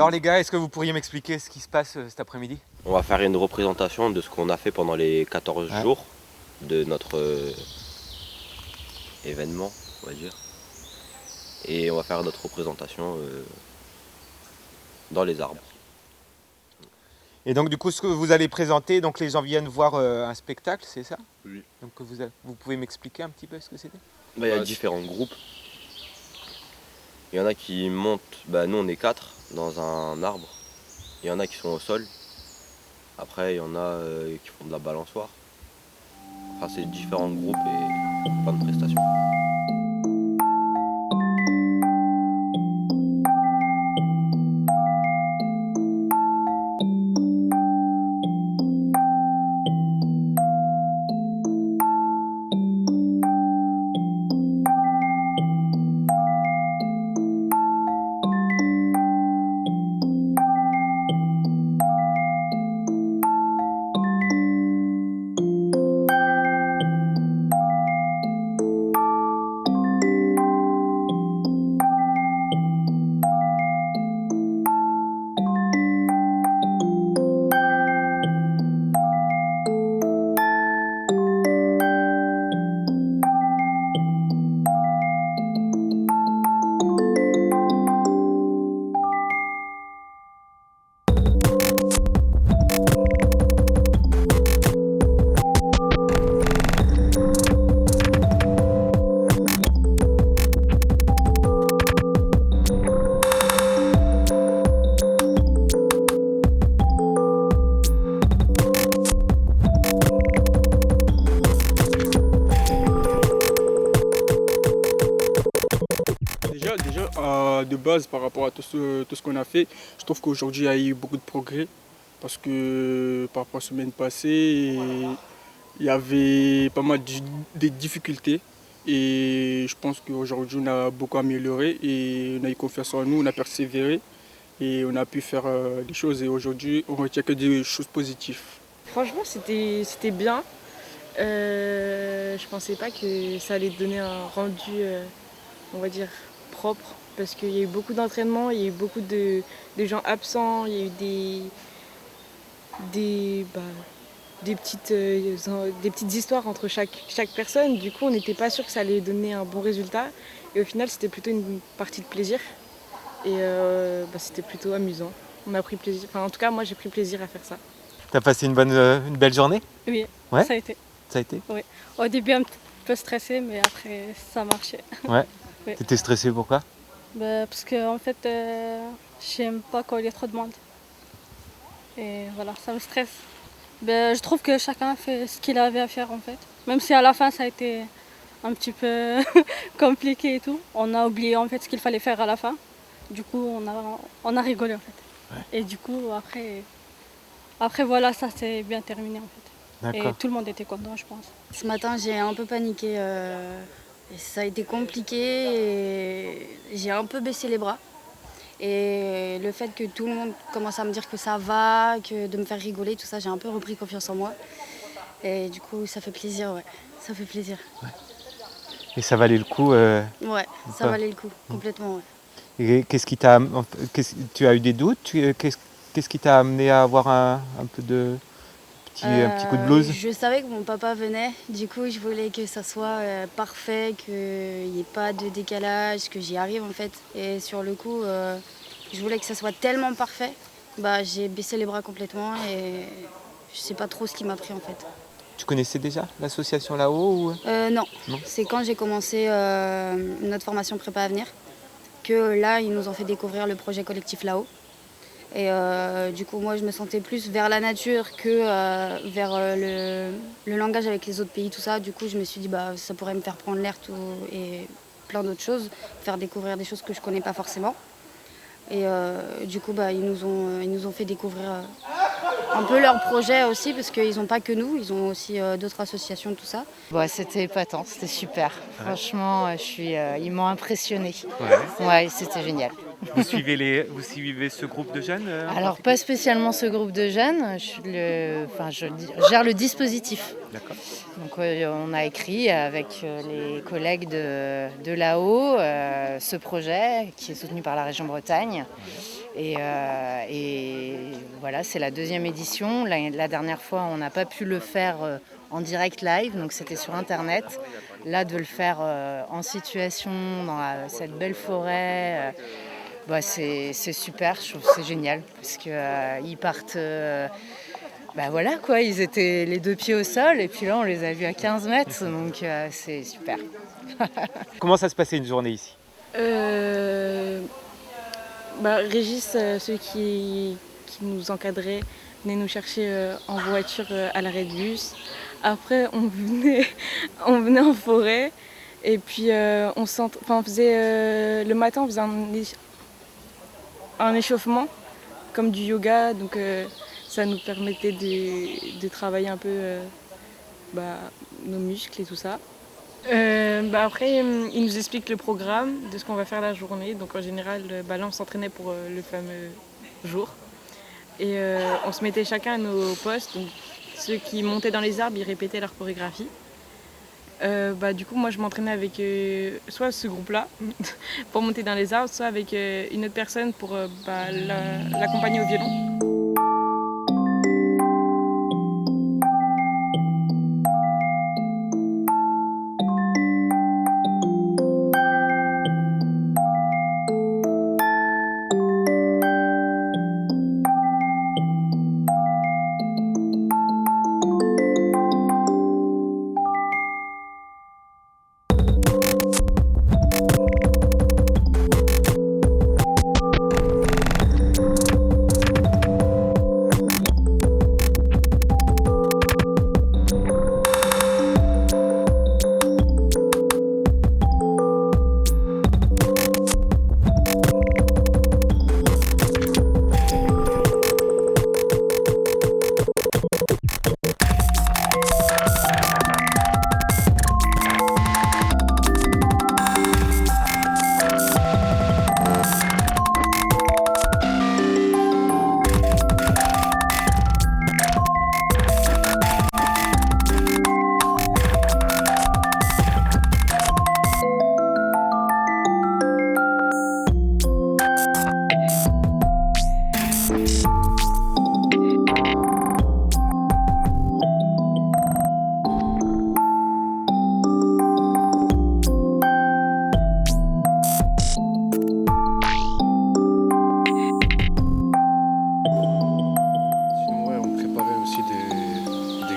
Alors les gars, est-ce que vous pourriez m'expliquer ce qui se passe cet après-midi? On va faire une représentation de ce qu'on a fait pendant les 14 jours de notre événement, on va dire. Et on va faire notre représentation dans les arbres. Et donc du coup, ce que vous allez présenter, donc les gens viennent voir un spectacle, c'est ça? Oui. Donc vous pouvez m'expliquer un petit peu ce que c'était? Il y a différents groupes. Il y en a qui montent, nous on est 4 dans un arbre. Il y en a qui sont au sol. Après il y en a qui font de la balançoire. Enfin c'est différents groupes et plein de prestations. De base, par rapport à tout ce qu'on a fait, je trouve qu'aujourd'hui il y a eu beaucoup de progrès parce que par rapport à la semaine passée, il y avait pas mal de difficultés et je pense qu'aujourd'hui on a beaucoup amélioré et on a eu confiance en nous, on a persévéré et on a pu faire des choses et aujourd'hui on retient que des choses positives. Franchement c'était bien. Je pensais pas que ça allait donner un rendu, on va dire, propre. Parce qu'il y a eu beaucoup d'entraînement, il y a eu beaucoup de gens absents, il y a eu des petites histoires entre chaque personne. Du coup, on n'était pas sûr que ça allait donner un bon résultat. Et au final, c'était plutôt une partie de plaisir. Et c'était plutôt amusant. On a pris plaisir. Enfin, en tout cas, moi, j'ai pris plaisir à faire ça. T'as passé une belle journée? Oui, Ouais, ça a été. ça a été? Oui. Au début, un petit peu stressé, mais après, ça marchait. Ouais. Oui. T'étais stressé pourquoi? Parce que en fait, j'aime pas quand il y a trop de monde. Et voilà, ça me stresse. Je trouve que chacun fait ce qu'il avait à faire en fait. Même si à la fin ça a été un petit peu compliqué et tout. On a oublié en fait ce qu'il fallait faire à la fin. Du coup, on a rigolé en fait. Ouais. Et du coup, après voilà, ça s'est bien terminé en fait. Et D'accord. tout le monde était content, je pense. Ce matin, j'ai un peu paniqué. Et ça a été compliqué et j'ai un peu baissé les bras. Et le fait que tout le monde commence à me dire que ça va, que de me faire rigoler, tout ça, j'ai un peu repris confiance en moi. Et du coup, ça fait plaisir, ouais. Ça fait plaisir. Et ça valait le coup Ouais, ça valait le coup, complètement, ouais. Et tu as eu des doutes? Qu'est-ce qui t'a amené à avoir un peu de un petit coup de blues? Je savais que mon papa venait, du coup je voulais que ça soit parfait, qu'il n'y ait pas de décalage, que j'y arrive en fait. Et sur le coup, je voulais que ça soit tellement parfait, j'ai baissé les bras complètement et je sais pas trop ce qui m'a pris en fait. Tu connaissais déjà l'association là-haut ou... Non, Non. C'est quand j'ai commencé notre formation prépa à venir que là ils nous ont fait découvrir le projet collectif là-haut. Et du coup, moi, je me sentais plus vers la nature que vers le langage avec les autres pays, tout ça. Du coup, je me suis dit, ça pourrait me faire prendre l'air et plein d'autres choses, faire découvrir des choses que je ne connais pas forcément. Et du coup, ils nous ont fait découvrir un peu leur projet aussi, parce qu'ils n'ont pas que nous, ils ont aussi d'autres associations, tout ça. C'était épatant, c'était super. Ouais. Franchement, ils m'ont impressionnée. Ouais. Ouais, c'était génial. Vous suivez ce groupe de jeunes Alors, pas spécialement ce groupe de jeunes, je gère le dispositif. D'accord. Donc, on a écrit avec les collègues de là-haut ce projet qui est soutenu par la région Bretagne. Et voilà, c'est la deuxième édition. La dernière fois, on n'a pas pu le faire en direct live, donc c'était sur Internet. Là, de le faire en situation dans cette belle forêt, c'est super, je trouve que c'est génial, parce qu'ils partent... voilà quoi, ils étaient les deux pieds au sol, et puis là, on les a vus à 15 mètres, donc c'est super. Comment ça se passait une journée ici? Régis, ceux qui nous encadraient, venaient nous chercher en voiture à l'arrêt de bus. Après, on venait en forêt et puis on faisait le matin, on faisait un échauffement comme du yoga, donc ça nous permettait de travailler un peu nos muscles et tout ça. Après, il nous explique le programme de ce qu'on va faire la journée. Donc en général, là, on s'entraînait pour le fameux jour. Et on se mettait chacun à nos postes. Donc, ceux qui montaient dans les arbres, ils répétaient leur chorégraphie. Du coup, moi, je m'entraînais avec soit ce groupe-là pour monter dans les arbres, soit avec une autre personne pour l'accompagner au violon.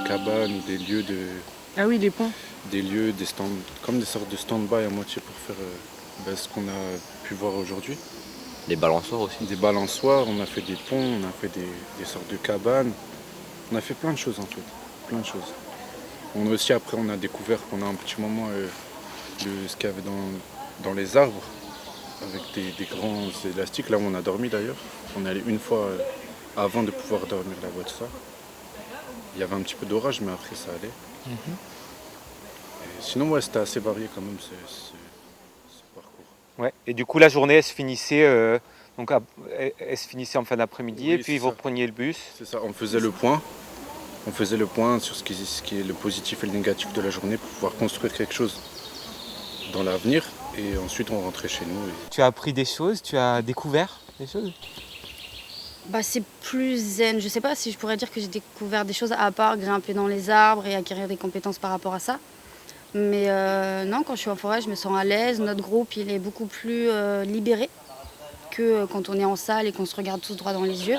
cabanes, des lieux Ah oui, les ponts. des lieux, des stands, comme des sortes de stand-by à moitié pour faire ce qu'on a pu voir aujourd'hui. Des balançoires aussi. Des balançoires, on a fait des ponts, on a fait des sortes de cabanes. On a fait plein de choses en fait, plein de choses. On a aussi après on a découvert pendant un petit moment ce qu'il y avait dans les arbres avec des grands élastiques, là où on a dormi d'ailleurs. On est allé une fois avant de pouvoir dormir là-bas de ça. Il y avait un petit peu d'orage mais après ça allait. Et sinon ouais, c'était assez varié quand même ce parcours. Ouais. Et du coup la journée elle se finissait, elle se finissait en fin d'après-midi, Oui, et puis c'est vous ça. repreniez le bus. C'est ça, on faisait le point. On faisait le point sur ce qui est le positif et le négatif de la journée pour pouvoir construire quelque chose dans l'avenir. Et ensuite on rentrait chez nous. Tu as appris des choses, tu as découvert des choses? C'est plus zen. Je sais pas si je pourrais dire que j'ai découvert des choses à part grimper dans les arbres et acquérir des compétences par rapport à ça. Mais non, quand je suis en forêt, je me sens à l'aise. Notre groupe, il est beaucoup plus libéré que quand on est en salle et qu'on se regarde tous droit dans les yeux.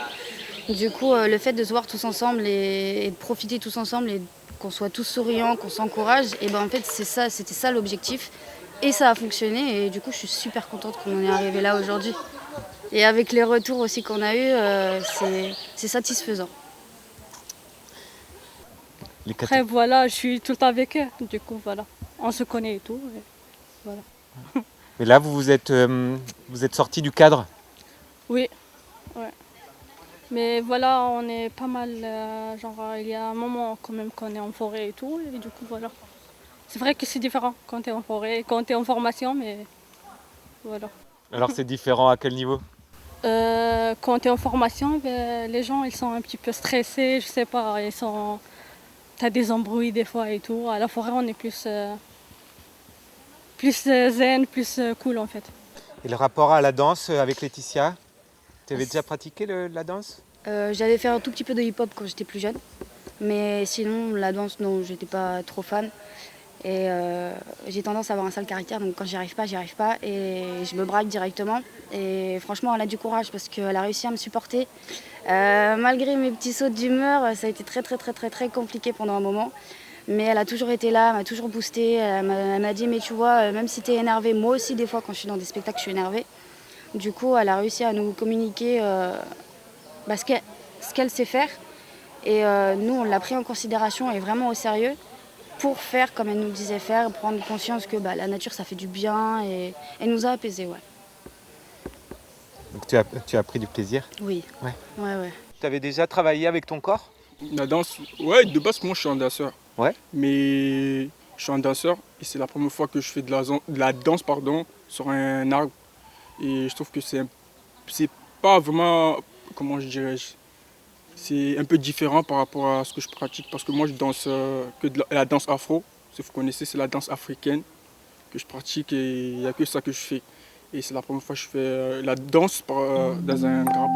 Du coup, le fait de se voir tous ensemble et de profiter tous ensemble et qu'on soit tous souriants, qu'on s'encourage, et en fait, c'était ça l'objectif. Et ça a fonctionné et du coup, je suis super contente qu'on en est arrivé là aujourd'hui. Et avec les retours aussi qu'on a eus, c'est satisfaisant. Après, voilà, je suis tout le temps avec eux. Du coup, voilà, on se connaît et tout. Et voilà. Mais là, vous êtes sortis du cadre. Oui, ouais. Mais voilà, on est pas mal, il y a un moment quand même qu'on est en forêt et tout, et du coup, voilà. C'est vrai que c'est différent quand tu es en forêt, quand tu es en formation, mais voilà. Alors c'est différent à quel niveau? Quand tu es en formation, les gens, ils sont un petit peu stressés, je sais pas, t'as des embrouilles des fois et tout. À la forêt, on est plus zen, plus cool en fait. Et le rapport à la danse avec Laetitia? Tu avais déjà pratiqué la danse? J'avais fait un tout petit peu de hip-hop quand j'étais plus jeune. Mais sinon, la danse, non, j'étais pas trop fan. Et j'ai tendance à avoir un sale caractère, donc quand j'y arrive pas, et je me braque directement. Et franchement, elle a du courage parce qu'elle a réussi à me supporter. Malgré mes petits sauts d'humeur, ça a été très compliqué pendant un moment. Mais elle a toujours été là, elle m'a toujours boosté. Elle m'a dit, mais tu vois, même si tu es énervée, moi aussi des fois quand je suis dans des spectacles, je suis énervée. Du coup, elle a réussi à nous communiquer ce qu'elle sait faire. Et nous, on l'a pris en considération et vraiment au sérieux pour faire comme elle nous disait faire, prendre conscience que la nature, ça fait du bien et elle nous a apaisés, ouais. Donc tu as pris du plaisir? Oui. Ouais. Tu avais déjà travaillé avec ton corps? La danse, ouais, de base, moi je suis un danseur. Ouais. Mais je suis un danseur et c'est la première fois que je fais de la danse sur un arbre. Et je trouve que c'est pas vraiment, comment je dirais, c'est un peu différent par rapport à ce que je pratique parce que moi je danse que de la danse afro. Si vous connaissez, c'est la danse africaine que je pratique et il n'y a que ça que je fais. Et c'est la première fois que je fais la danse dans un groupe.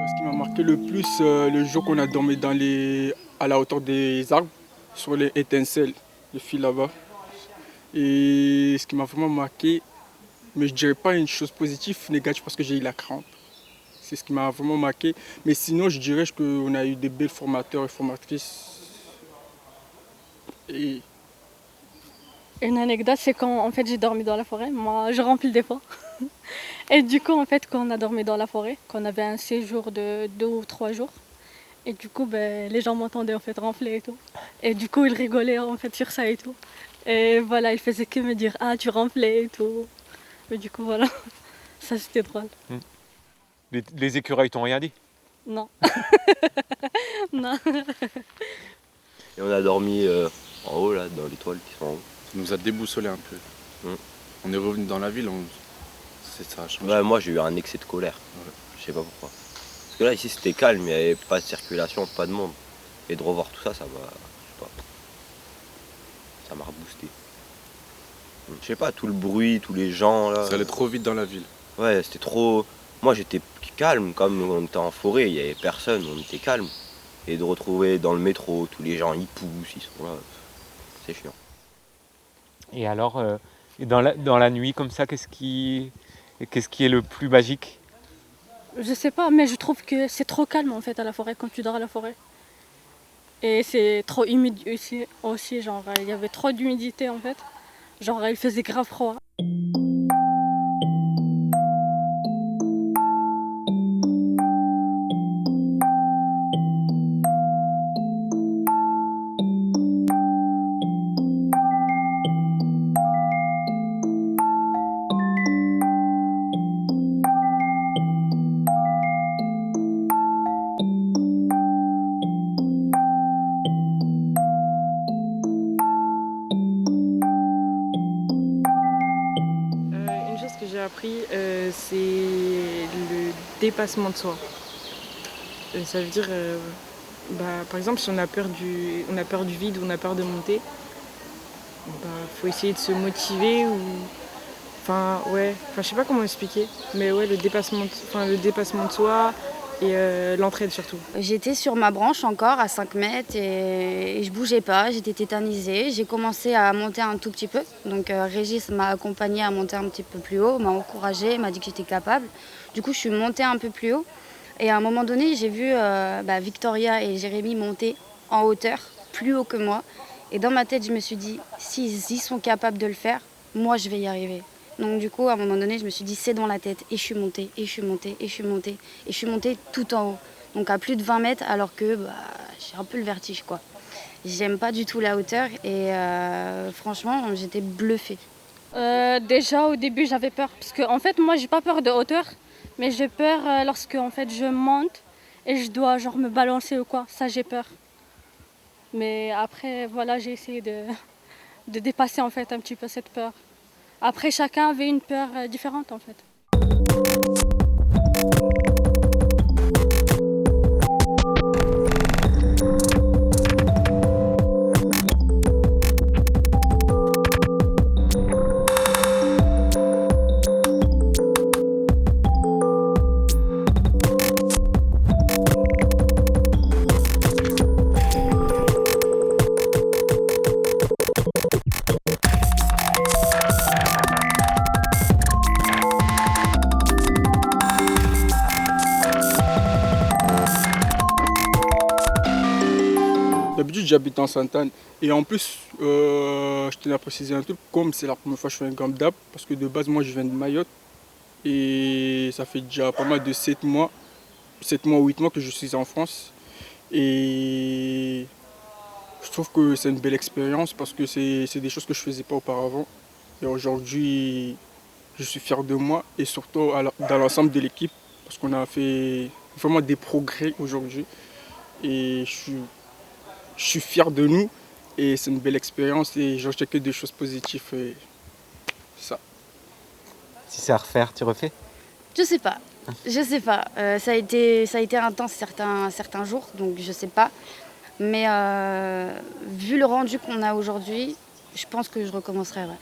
Ce qui m'a marqué le plus, le jour qu'on a dormi à la hauteur des arbres, sur les étincelles, le fil là-bas. Et ce qui m'a vraiment marqué, mais je dirais pas une chose positive, négative, parce que j'ai eu la crampe. C'est ce qui m'a vraiment marqué. Mais sinon, je dirais qu'on a eu des belles formateurs et formatrices. Et Une anecdote, c'est quand en fait j'ai dormi dans la forêt. Moi, je remplis des fois. Et du coup, en fait, quand on a dormi dans la forêt, qu'on avait un séjour de 2 ou 3 jours, et du coup, les gens m'entendaient en fait ronfler et tout. Et du coup, ils rigolaient en fait sur ça et tout. Et voilà, ils faisaient que me dire ah tu ronflais et tout. Et du coup, voilà, ça c'était drôle. Les écureuils t'ont rien dit? Non. Non. Et on a dormi en haut, là, dans les toiles qui sont en haut. Ça nous a déboussolé un peu. On est revenu dans la ville, ça a changé. Ouais, moi, j'ai eu un excès de colère. Ouais. Je sais pas pourquoi. Parce que là, ici, c'était calme, il n'y avait pas de circulation, pas de monde. Et de revoir tout ça, ça m'a. Je sais pas. Ça m'a reboosté. Je sais pas, tout le bruit, tous les gens, là. Ça allait trop vite dans la ville. Ouais, c'était trop. Moi, j'étais calme, comme on était en forêt, il n'y avait personne, on était calme. Et de retrouver dans le métro, tous les gens, ils poussent, ils sont là. C'est chiant. Et alors, dans la nuit comme ça, qu'est-ce qui est le plus magique? Je sais pas, mais je trouve que c'est trop calme en fait à la forêt quand tu dors à la forêt. Et c'est trop humide aussi, genre il y avait trop d'humidité en fait. Genre il faisait grave froid. Une chose que j'ai appris, c'est le dépassement de soi. Ça veut dire, par exemple, si on a peur du vide ou on a peur de monter, faut essayer de se motiver ou, je sais pas comment expliquer, mais ouais, le dépassement de soi et l'entraide surtout. J'étais sur ma branche encore à 5 mètres et je bougeais pas, j'étais tétanisée. J'ai commencé à monter un tout petit peu. Donc Régis m'a accompagnée à monter un petit peu plus haut, m'a encouragée, m'a dit que j'étais capable. Du coup, je suis montée un peu plus haut. Et à un moment donné, j'ai vu Victoria et Jérémy monter en hauteur, plus haut que moi. Et dans ma tête, je me suis dit, s'ils sont capables de le faire, moi, je vais y arriver. Donc du coup, à un moment donné, je me suis dit, c'est dans la tête. Et je suis montée, et je suis montée, et je suis montée. Et je suis montée tout en haut. Donc à plus de 20 mètres, alors que j'ai un peu le vertige, quoi. J'aime pas du tout la hauteur. Et franchement, j'étais bluffée. Déjà au début j'avais peur parce que en fait moi j'ai pas peur de hauteur, mais j'ai peur lorsque en fait je monte et je dois genre me balancer ou quoi, ça j'ai peur. Mais après voilà, j'ai essayé de dépasser en fait un petit peu cette peur. Après chacun avait une peur différente en fait. D'habitude, j'habite en Sainte-Anne. Et en plus, je tenais à préciser un truc, comme c'est la première fois que je fais un Gamp d'Ap, parce que de base, moi, je viens de Mayotte. Et ça fait déjà pas mal de 7 mois, 8 mois que je suis en France. Et je trouve que c'est une belle expérience parce que c'est des choses que je ne faisais pas auparavant. Et aujourd'hui, je suis fier de moi et surtout dans l'ensemble de l'équipe parce qu'on a fait vraiment des progrès aujourd'hui. Et je suis fier de nous et c'est une belle expérience et j'en retiens que des choses positives. Et ça. Si c'est à refaire, tu refais? Je sais pas. Je sais pas. Ça a été intense certains jours, donc je sais pas. Mais vu le rendu qu'on a aujourd'hui, je pense que je recommencerai. Ouais.